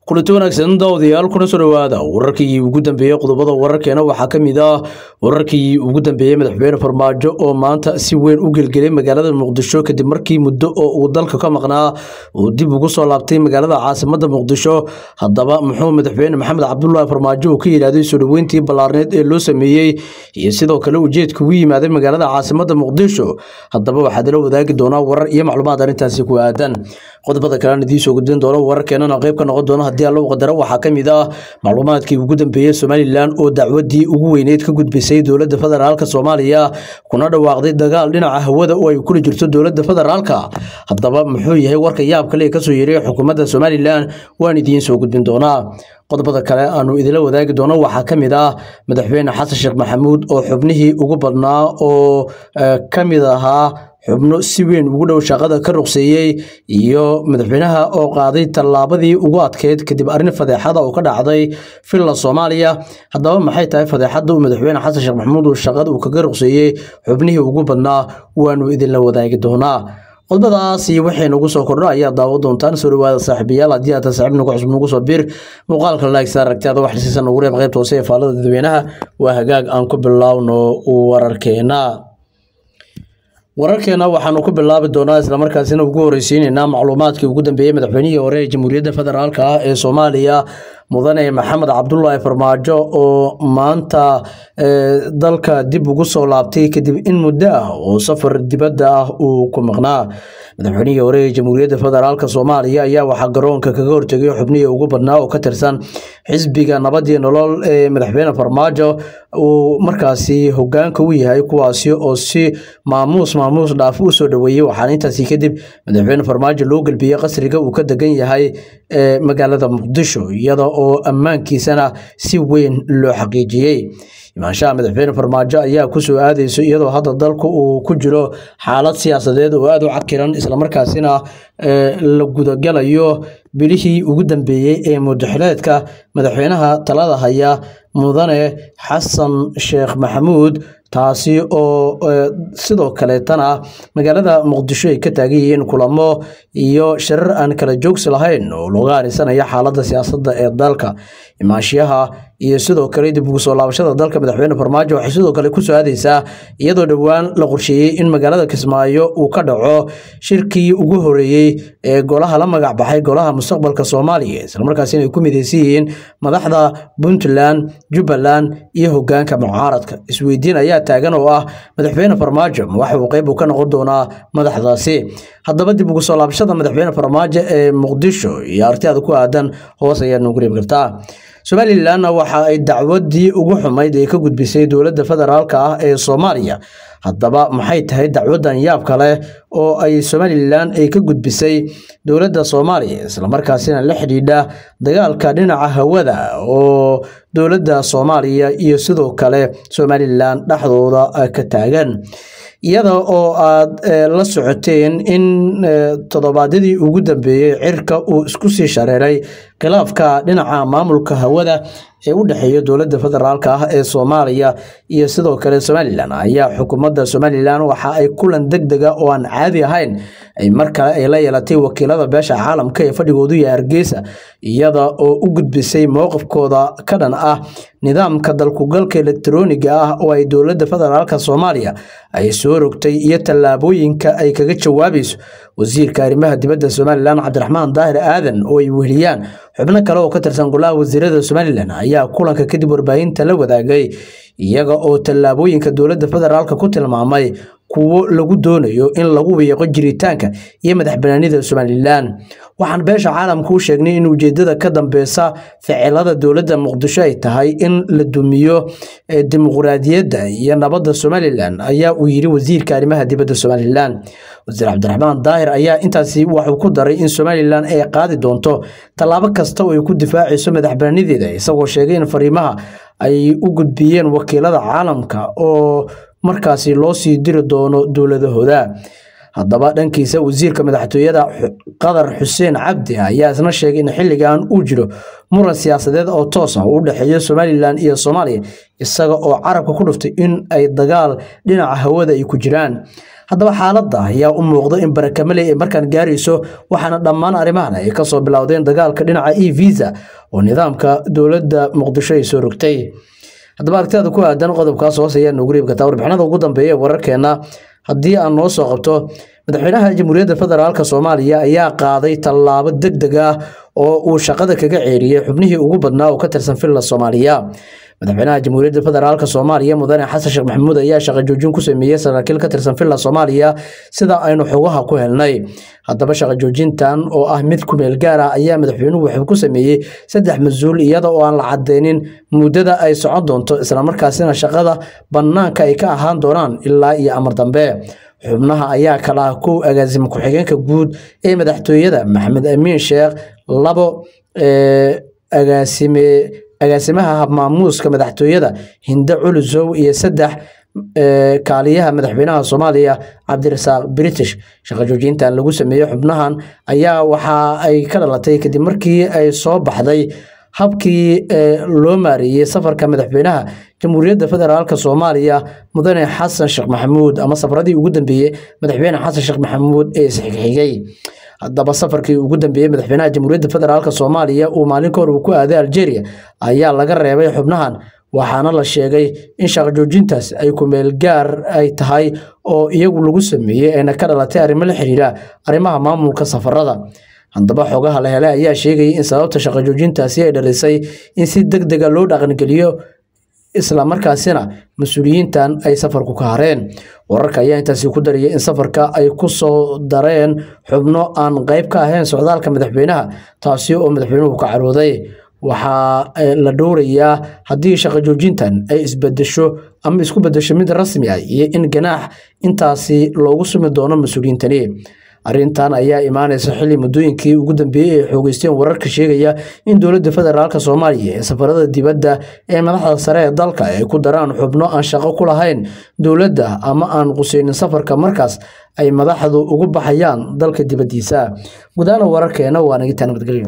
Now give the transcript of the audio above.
kulanti wanaagsan daawadayaal kuna soo dhawaada wararkii ugu dambeeyay qodobada wararkeena waxaa kamid ah wararkii ugu dambeeyay madaxweyne Farmaajo oo maanta si weyn u gelgelay magaalada Muqdisho kadib markii muddo oo uu dalka ka maqnaa oo dib ugu soo laabtay magaalada caasimadda Muqdisho hadaba muxuu madaxweyne Maxamed Cabdullaahi Farmaajo ka yiraahday soo dhaweyntii ballaarneed ee loo sameeyay iyo sidoo kale ujeedka uu yimaaday magaalada caasimadda Muqdisho hadaba waxaa la wadaagi doonaa warar iyo macluumaad arintaasi ku aadan qodobada kale ee soo gudbin doona wararkeena qayb ka noqon doona hadii loo qadaro waxaa kamid ah macluumaadkii ugu dambeeyay Somaliland oo dacwadii ugu weyneed ka gudbisay dawladda federaalka Soomaaliya kuna dhawaaqday dagaal dhinaca hawada oo ay ku jirto dawladda federaalka hadaba muxuu yahay warka yaab kale ka soo yeeray xukuumadda Somaliland waan idiin soo gudbin doonaa qodobada kale aanu idila wadaagi doono waxaa kamid ah madaxweyne Xasan Sheekh Maxamuud oo xubnihii ugu badnaa oo kamid ahaa xubno si weyn ugu dhow shaqada ka ruqseeyay iyo madaxweynaha oo qaaday tallaabadii ugu adkeyd kadib arrin fadeexada oo ka dhacday filla Soomaaliya hadaba maxay tahay fadeexada madaxweyne Xasan Sheekh Maxamuud oo shaqada uu kaga ruqseeyay xubnihii ugu badnaa waanu idin la wadaagi doonaa qodobadaas iyo wixii nagu soo kordho ayaa daawo doontaan soo dhawaada saaxiibayaal haddii aad saaxiib nagu cusub nagu soo bir muuqaalka like saar aragtida wax xiisan ugu reeb qaybta hoose ee faalada dadweynaha waa hagaag aan ku bilaawno wararkeena waxaanu ku bilaabi doonaa isla markaasina ugu horeysiinayna macluumaadkii ugu dambeeyay madaxweynihii hore ee Jamhuuriyadda Federaalka ah ee Soomaaliya mudane Maxamed Cabdullaahi Farmaajo oo maanta dalka dib ugu soo laabtay kadib in muddo ah oo safar dibadda ah uu ku maqnaa madaxweynihii hore ee Jamhuuriyadda Federaalka Soomaaliya ayaa waxa garoonka kaga hortagay xubnihii ugu badnaa oo ka tirsan xisbiga nabad iyo nolol ee madaxweyne Farmaajo uu markaasi hoggaanka u yahay kuwaasi oo si maamuus dhaaf u soo dhaweeyay waxaan intaasi kadib madaxweyne Farmaajo loo galbiyay qasriga uu ka degan yahay magaalada Muqdisho iyada oo ammaankiisana si weyn loo xaqiijiyay imaanshaha madaxweyne Farmaajo ayaa ku soo aadayso iyadoo hadda dalku uu ku jiro xaalad siyaasadeed oo aad u cakiran isla markaasina la gudagalayo bilihii ugu dambeeyay ee muddaxileedka madaxweynaha talada haya mudane Xasan Sheekh Maxamuud taasi oo sidoo kale tana magaalada Muqdisho ay ka taagayeen kulamo iyo shirar aan kala joogsi lahayn oo looga arinsanaya xaaladda siyaasadda ee dalka imaashiyaha iyo sidoo kale dib ugu soo laabashada dalka madaxweyne Farmaajo waxay sidoo kale ku soo aadaysaa iyadoo dhawaan la qorsheeyay in magaalada Kismaayo uu ka dhaco shirkii ugu horeeyay ee golaha la magac baxay golaha mustaqbalka Soomaaliya isla markaasina ay ku mideysiin madaxda Puntland Jubbaland iyo hoggaanka mucaaradka isweydiin ayaa taagan oo ah madaxweyne Farmaajo waxa uu qayb ka noqon doonaa madaxdaasi hadaba dib ugu soo laabashada madaxweyne Farmaajo ee Muqdisho iyo artiyada ku aadan hoos ayaa nagu reeb kartaa Somaliland waxa ay dacwadii ugu xumayd ee ka gudbisay dawladda federaalka ah ee Soomaaliya hadaba maxay tahay dacwadan yaab kale oo ay Somaliland ay ka gudbisay dawladda Soomaaliya isla markaasina la xiriidha dagaalka dhinaca hawada oo dawladda Soomaaliya iyo sidoo kale Somaliland dhaxdooda ka taagan iyada oo aad la socoteen in toddobaadadii ugu dambeeyay cirka uu isku sii shareeray khilaafka dhinaca maamulka hawada ee u dhaxeeya dawladda federaalka ah ee Soomaaliya iyo sidoo kale Somaliland ayaa xukuumadda Somaliland waxa ay kulan degdeg ah oo aan caadi ahayn ay markale ay la yeelatay wakiilada beesha caalamka ee fadhigoodu yahay Hargeysa iyada oo u gudbisay mowqifkooda ka dhan ah nidaamka dalku galka elektarooniga ah oo ay dawladda federaalka Soomaaliya ay soo rogtay iyo tallaabooyinka ay kaga jawaabayso wasiirka arrimaha dibadda Somaliland Cabdiraxmaan Daahir Aadan oo ay weheliyaan xubno kale oo ka tirsan golaha wasiirada Somaliland ayaa kulanka kadib warbaahinta la wadaagay iyaga oo tallaabooyinka dawladda federaalka ku tilmaamay kuwo lagu doonayo in lagu weeqo jiritaanka iyo madaxbannaanida Somaliland waxaan beesha caalamka u sheegnay in ujeedada ka dambeysa ficilada dawladda Muqdisho ay tahay in la dumiyo dimuqraadiyadda iyo nabadda Somaliland ayaa uu yiri wasiirka arrimaha dibadda Somaliland wasiir Cabdiraxmaan Daahir ayaa intaasi wuxuu ku daray in Somaliland ay qaadi doonto tallaabo kasta oo ay ku difaacayso madaxbannaanideeda isagoo sheegay in fariimaha ay u gudbiyeen wakiilada caalamka oo markaasi loo sii diri doono dawladahooda hadaba dhankiisa wasiirka madaxtooyada Qadar Xuseen Cabdi ayaa isna sheegay in xilligan uu jiro muran siyaasadeed oo toos ah u dhaxeeya Somaliland iyo Soomaaliya isaga oo carabka ku dhuftay in ay dagaal dhinaca hawada ay ku jiraan haddaba xaaladda ayaa u muuqda in barakamale ay markaan gaarayso waxaana dhammaan arrimahan ay kasoo bilowdeen dagaalka dhinaca e-visa oo nidaamka dowladda Muqdisho ay soo rogtay. haddaba aragtida ku aadan qodobkaas hoos ayaa nagu reeb kartaa warbixinada ugu dambeeya wararkeena haddii aan noo soo qabto. madaxweynaha Jamhuuriyadda Federaalka Soomaaliya ayaa qaaday tallaabo degdeg ah oo uu shaqada kaga ceeriyay xubnihii ugu badnaa oo ka tirsan Villa Soomaaliya. madaxweynaha Jamhuuriyadda Federaalka Soomaaliya Mudane Xasan Sheekh Maxamuud ayaa shaqo joojin ku sameeyay saraakiil ka tirsan Villa Soomaaliya sida aynu xogaha ku helnay. haddaba shaqo joojintan oo ah mid ku meel gaar ah ayaa madaxweynuhu wuxuu ku sameeyay 3 mas'uul iyada oo aan la cadeynin muddada ay socon doonto isla markaasina shaqada banaanka ay ka ahaan doonaan ilaa iyo amar dambe. xubnaha ayaa kala ku agaasimo ku-xigeenka guud ee madaxtooyada Maxamed Amiin Sheekh, 2 agaasimaha habmaamuuska madaxtooyada Hinda Culusow iyo 3 kaaliyaha madaxweynaha Soomaaliya Cabdirasaaq British. shaqo joojintan lagu sameeyay xubnahan ayaa waxa ay ka dhalatay kadib markii ay soo baxday habkii loo maareeyay safarka madaxweynaha Jamhuuriyadda Federaalka Soomaaliya Mudane Xasan Sheekh Maxamuud ama safaradii ugu dambeeyay madaxweyne Xasan Sheekh Maxamuud ee isxigxigay. haddaba safarkii ugu dambeeyay madaxweynaha Jamhuuriyadda Federaalka Soomaaliya uu maalin ka hor ku aaday Algeria ayaa laga reebay xubnahan waxaana la sheegay in shaqo joojintaas ay ku meel gaar ay tahay oo iyagu lagu sameeyay ayna ka dhalatay arrimo la xiriira arrimaha maamulka safarada. haddaba xogaha la helay ayaa sheegay in sababta shaqo joojintaasi ay dhalisay in si degdeg ah loo dhaqangeliyo isla markaasina mas'uuliyiintan ay safarku ka hareen. wararka ayaa intaasi ku daraya in safarka ay ku soo dareen xubno aan qayb ka ahayn socdaalka madaxweynaha taasi oo madaxweynuhu ka carooday. waxaa la dhowrayaa haddii shaqo joojintan ay isbedesho ama isku bedesho mid rasmi ah iyo in ganaax intaasi loogu sumi doono mas'uuliyiintani. arrintan ayaa imaanaysa xilli muddooyinkii ugu dambeeyay ay xoogeysteen wararka sheegaya in dowladda federaalka Soomaaliya ee safarada dibadda ee madaxda sare ee dalka ay ku daraan xubno aan shaqo ku lahayn dowladda ama aan qusaynin safarka markaas ay madaxdu ugu baxayaan dalka dibadiisa. gudaha wararkeena waa naga nabadgelyo.